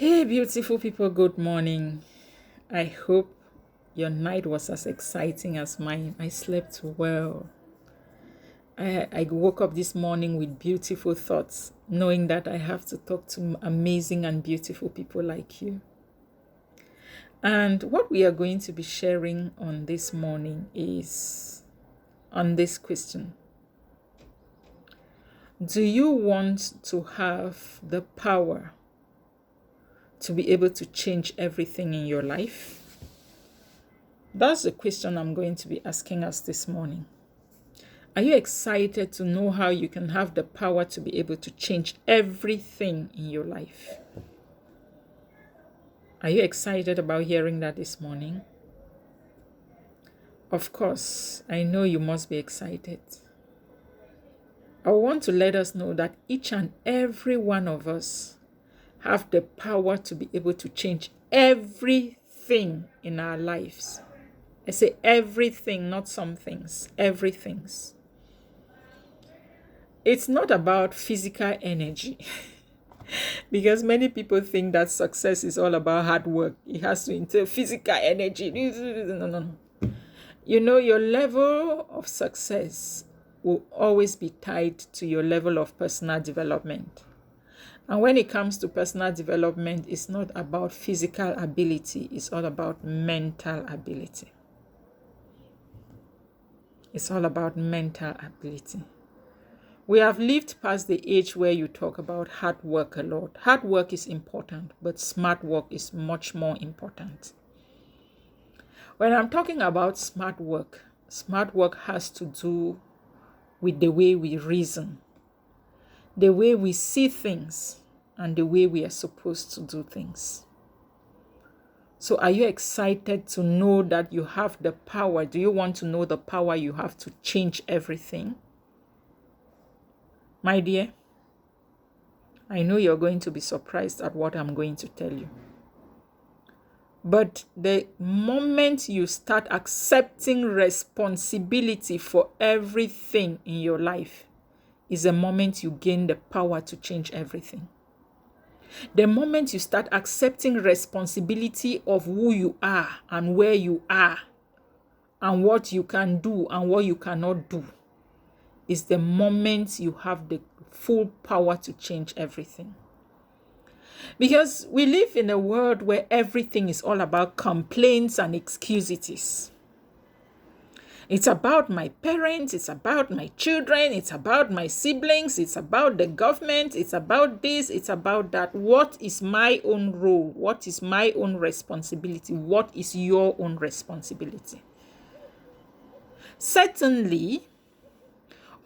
Hey, beautiful people, good morning. I hope your night was as exciting as mine. I slept well. I woke up this morning with beautiful thoughts, knowing that I have to talk to amazing and beautiful people like you. And what we are going to be sharing on this morning is on this question: do you want to have the power to be able to change everything in your life? That's the question I'm going to be asking us this morning. Are you excited to know how you can have the power to be able to change everything in your life? Are you excited about hearing that this morning? Of course, I know you must be excited. I want to let us know that each and every one of us have the power to be able to change everything in our lives. I say everything, not some things, everything. It's not about physical energy because many people think that success is all about hard work. It has to entail physical energy. No. You know, your level of success will always be tied to your level of personal development. And when it comes to personal development, it's not about physical ability, it's all about mental ability. It's all about mental ability. We have lived past the age where you talk about hard work a lot. Hard work is important, but smart work is much more important. When I'm talking about smart work has to do with the way we reason, the way we see things, and the way we are supposed to do things. So are you excited to know that you have the power? Do you want to know the power you have to change everything? My dear, I know you're going to be surprised at what I'm going to tell you. But the moment you start accepting responsibility for everything in your life is the moment you gain the power to change everything. The moment you start accepting responsibility of who you are and where you are and what you can do and what you cannot do is the moment you have the full power to change everything. Because we live in a world where everything is all about complaints and excuses. It's about my parents, it's about my children, it's about my siblings, it's about the government, it's about this, it's about that. What is my own role? What is my own responsibility? What is your own responsibility? Certainly,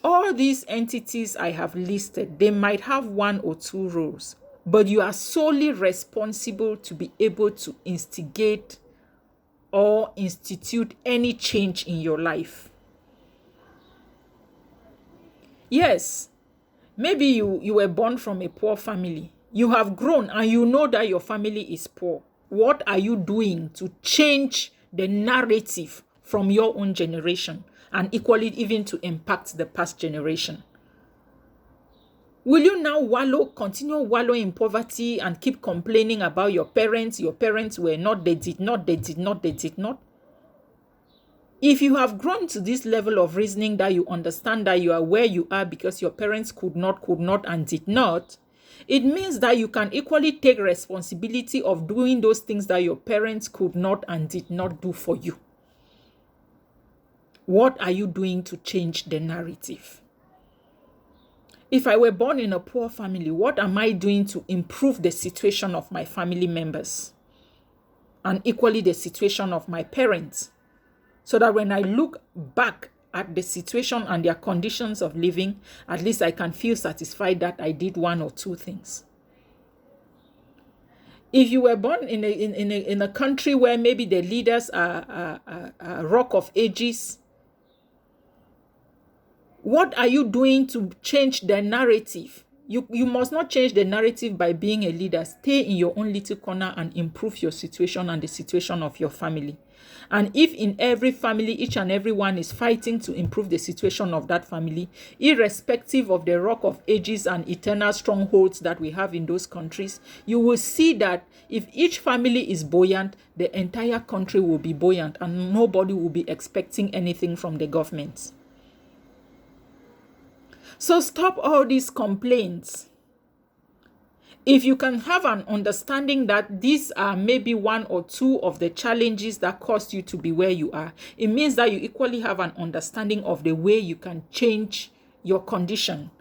all these entities I have listed, they might have one or two roles, but you are solely responsible to be able to instigate or institute any change in your life. Yes, maybe you were born from a poor family. You have grown and you know that your family is poor. What are you doing to change the narrative from your own generation and equally even to impact the past generation? Will you now continue wallowing in poverty and keep complaining about your parents? Your parents were not, they did not. If you have grown to this level of reasoning that you understand that you are where you are because your parents could not, and did not, it means that you can equally take responsibility of doing those things that your parents could not and did not do for you. What are you doing to change the narrative? If I were born in a poor family, what am I doing to improve the situation of my family members? And equally the situation of my parents? So that when I look back at the situation and their conditions of living, at least I can feel satisfied that I did one or two things. If you were born in a country where maybe the leaders are rock of ages, what are you doing to change the narrative You must not change the narrative by being a leader. Stay in your own little corner and improve your situation and the situation of your family. And if in every family, each and every one is fighting to improve the situation of that family, irrespective of the rock of ages and eternal strongholds that we have in those countries, you will see that if each family is buoyant, the entire country will be buoyant and nobody will be expecting anything from the government. So stop all these complaints. If you can have an understanding that these are maybe one or two of the challenges that caused you to be where you are, it means that you equally have an understanding of the way you can change your condition,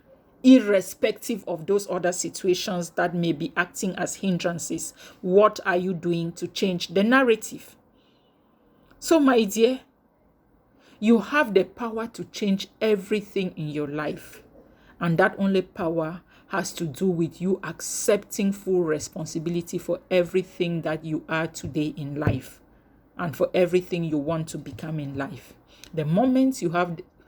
irrespective of those other situations that may be acting as hindrances. What are you doing to change the narrative? So, my dear, you have the power to change everything in your life. And that only power has to do with you accepting full responsibility for everything that you are today in life and for everything you want to become in life. The moment you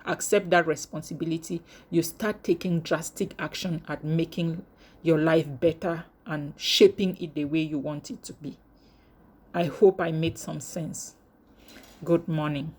accept that responsibility, you start taking drastic action at making your life better and shaping it the way you want it to be. I hope I made some sense. Good morning.